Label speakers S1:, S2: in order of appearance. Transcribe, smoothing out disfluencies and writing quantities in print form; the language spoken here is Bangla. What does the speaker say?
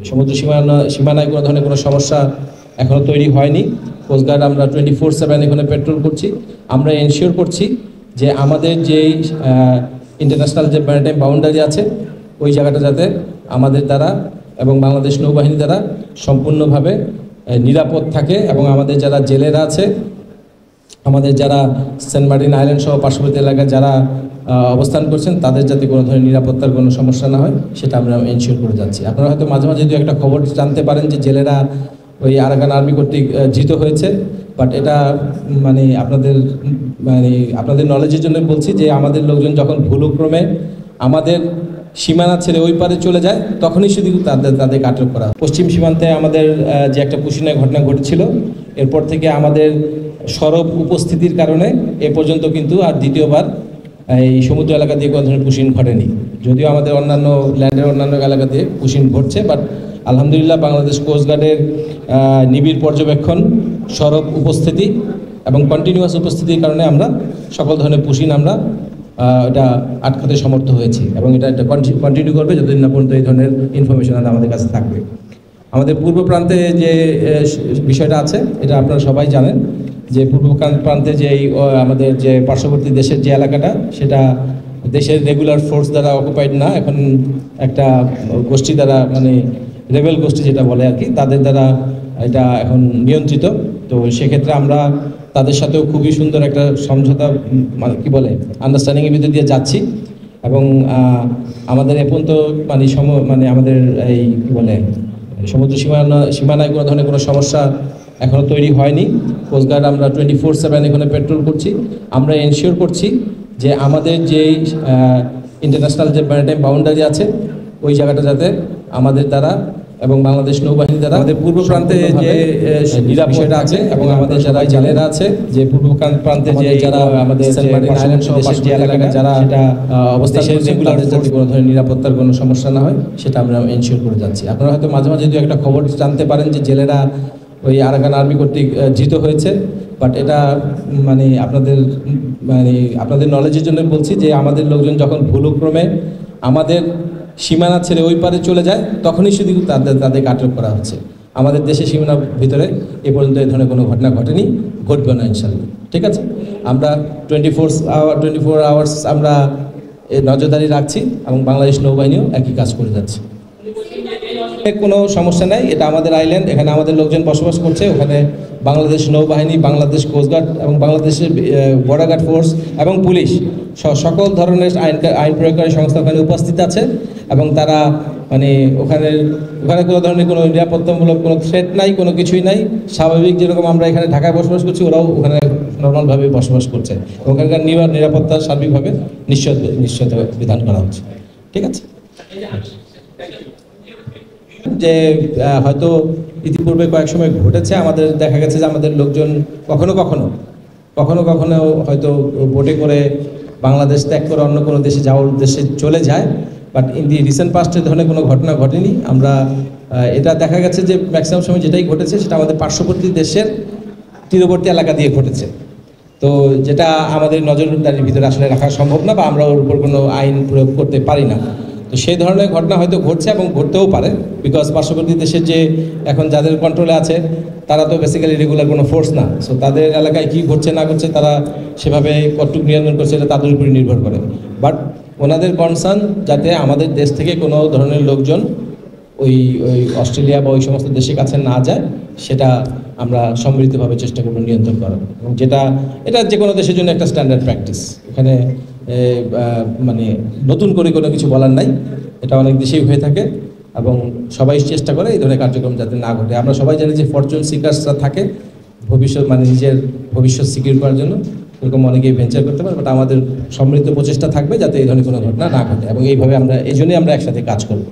S1: সমুদ্র সীমানায় কোনো ধরনের কোনো সমস্যা এখনও তৈরি হয়নি। কোস্টগার্ড আমরা 24/7 এখানে পেট্রোল করছি। আমরা এনশিওর করছি যে আমাদের যেই ইন্টারন্যাশনাল যে ম্যারিটাইম বাউন্ডারি আছে ওই জায়গাটা যাতে আমাদের দ্বারা এবং বাংলাদেশ নৌবাহিনী দ্বারা সম্পূর্ণভাবে নিরাপদ থাকে, এবং আমাদের যারা জেলেরা আছে, আমাদের যারা সেন্ট মার্টিন আইল্যান্ড সহ পার্শ্ববর্তী এলাকায় যারা অবস্থান করছেন তাদের যাতে কোনো ধরনের নিরাপত্তার কোনো সমস্যা না হয় সেটা আমরা এনশিওর করে যাচ্ছি। আপনারা হয়তো মাঝে মাঝে একটা খবর জানতে পারেন যে জেলেরা ওই আরাকান আর্মি কর্তৃক ধৃত হয়েছে, বাট এটা আপনাদের নলেজের জন্য বলছি যে আমাদের লোকজন যখন ভুলক্রমে আমাদের সীমানা ছেড়ে ওই পারে চলে যায় তখনই শুধু তাদেরকে আটক করা। পশ্চিম সীমান্তে আমাদের যে একটা পুশিনের ঘটনা ঘটেছিল, এরপর থেকে আমাদের সরব উপস্থিতির কারণে এ পর্যন্ত কিন্তু আর দ্বিতীয়বার এই সমুদ্র এলাকা দিয়ে কোনো ধরনের পুশিন ঘটেনি। যদিও আমাদের অন্যান্য ল্যান্ডের অন্যান্য এলাকাতে পুশিন ঘটছে, বাট আলহামদুলিল্লাহ বাংলাদেশ কোস্টগার্ডের নিবিড় পর্যবেক্ষণ, সরব উপস্থিতি এবং কন্টিনিউয়াস উপস্থিতির কারণে আমরা সকল ধরনের পুশিন আমরা এটা আটকাতে সমর্থ হয়েছি, এবং এটা কন্টিনিউ করবে যতদিন না পর্যন্ত এই ধরনের ইনফরমেশন আমাদের কাছে থাকবে। আমাদের পূর্ব প্রান্তে যে বিষয়টা আছে এটা আপনারা সবাই জানেন যে পূর্ব প্রান্তে যে আমাদের যে পার্শ্ববর্তী দেশের যে এলাকাটা সেটা দেশের রেগুলার ফোর্স দ্বারা অকুপাইড না, এখন একটা গোষ্ঠী দ্বারা মানে রেবেল গোষ্ঠী যেটা বলে আর কি, তাদের দ্বারা এটা এখন নিয়ন্ত্রিত। তো সেক্ষেত্রে আমরা তাদের সাথেও খুবই সুন্দর একটা সমঝোতা মানে কী বলে আন্ডারস্ট্যান্ডিংয়ের ভিতর দিয়ে যাচ্ছি, এবং আমাদের এখন তো মানে আমাদের এই কী বলে সমুদ্র সীমানায় কোনো ধরনের কোনো সমস্যা এখনও তৈরি হয়নি। কোস্টগার্ড আমরা 24/7 এখানে পেট্রোল করছি। আমরা এনশিওর করছি যে আমাদের যেই ইন্টারন্যাশনাল যে ম্যারিটাইম বাউন্ডারি আছে ওই জায়গাটা যাতে আমাদের দ্বারা এবং বাংলাদেশ নৌবাহিনী দ্বারা আমাদের পূর্ব প্রান্তে যে বিষয়টা আছে এবং আমাদের যারা জেলেরা আছে যে পূর্ব প্রান্তে যে যারা আমাদের সেন্ট মার্টিন আইল্যান্ড সহ যে এলাকায় যারা সেটা অবস্থান করছে তাদের যাতে কোনো ধরনের নিরাপত্তার কোনো সমস্যা না হয় সেটা আমরা এনশিওর করে যাচ্ছি। আপনারা হয়তো মাঝে মাঝে একটা খবর জানতে পারেন যে জেলেরা ওই আরাকান আর্মি কর্তৃক ধৃত হয়েছে, বাট এটা আপনাদের নলেজের জন্য বলছি যে আমাদের লোকজন যখন ভুলক্রমে আমাদের সীমানা ছেড়ে ওই পারে চলে যায় তখনই শুধু তাদেরকে আটক করা হচ্ছে। আমাদের দেশের সীমানার ভিতরে এ পর্যন্ত এই ধরনের কোনো ঘটনা ঘটেনি, ঘটবে না ইনশাল্লাহ। ঠিক আছে, আমরা 24 আওয়ার্স আমরা নজরদারি রাখছি এবং বাংলাদেশ নৌবাহিনীও একই কাজ করে যাচ্ছে। কোনো সমস্যা নাই, এটা আমাদের আইল্যান্ড, এখানে আমাদের লোকজন বসবাস করছে। ওখানে বাংলাদেশ নৌবাহিনী, বাংলাদেশ কোস্টগার্ড এবং বাংলাদেশের বর্ডার গার্ড ফোর্স এবং পুলিশ সকল ধরনের আইন প্রয়োগকারী সংস্থা ওখানে উপস্থিত আছে, এবং তারা মানে ওখানে কোনো ধরনের কোনো নিরাপত্তামূলক কোনো থ্রেট নাই, কোনো কিছুই নাই। স্বাভাবিক যেরকম আমরা এখানে ঢাকায় বসবাস করছি ওরাও ওখানে নর্মালভাবে বসবাস করছে। ওখানকার নিরাপত্তা সার্বিকভাবে নিশ্চয়তা বিধান করা হচ্ছে। ঠিক আছে, যে হয়তো ইতিপূর্বে কয়েক সময় ঘটেছে, আমাদের দেখা গেছে যে আমাদের লোকজন কখনো কখনো হয়তো বোটে করে বাংলাদেশ ত্যাগ করে অন্য কোনো দেশে যাওয়ার উদ্দেশ্যে চলে যায়, বাট ইন দি রিসেন্ট পাস্টে ধরনের কোনো ঘটনা ঘটেনি। আমরা এটা দেখা গেছে যে ম্যাক্সিমাম সময় যেটাই ঘটেছে সেটা আমাদের পার্শ্ববর্তী দেশের তীরবর্তী এলাকা দিয়ে ঘটেছে। তো যেটা আমাদের নজরদারির ভিতরে আসলে রাখা সম্ভব না, বা আমরা ওর উপর কোনো আইন প্রয়োগ করতে পারি না। তো সেই ধরনের ঘটনা হয়তো ঘটছে এবং ঘটতেও পারে, বিকজ পার্শ্ববর্তী দেশের যে এখন যাদের কন্ট্রোলে আছে তারা তো বেসিক্যালি রেগুলার কোনো ফোর্স না। সো তাদের এলাকায় কী ঘটছে না ঘটছে তারা সেভাবে কতটুকু নিয়ন্ত্রণ করছে এটা তাদের উপরে নির্ভর করে। বাট ওনাদের কনসার্ন যাতে আমাদের দেশ থেকে কোনো ধরনের লোকজন ওই অস্ট্রেলিয়া বা ওই সমস্ত দেশের কাছে না যায় সেটা আমরা সম্মিলিতভাবে চেষ্টা করব নিয়ন্ত্রণ করার, এবং এটা যে কোনো দেশের জন্য একটা স্ট্যান্ডার্ড প্র্যাকটিস। এখানে মানে নতুন করে কোনো কিছু বলার নাই, এটা অনেক দেশেই হয়ে থাকে এবং সবাই চেষ্টা করে এই ধরনের কার্যক্রম যাতে না ঘটে। আমরা সবাই জানি যে ফরচুন সিকার্সরা থাকে ভবিষ্যৎ মানে নিজের ভবিষ্যৎ সিকিউর করার জন্য, এরকম অনেকেই ভেঞ্চার করতে পারে, বাট আমাদের সমৃদ্ধ প্রচেষ্টা থাকবে যাতে এই ধরনের কোনো ঘটনা না ঘটে, এবং এইভাবে এই জন্যই আমরা একসাথে কাজ করব।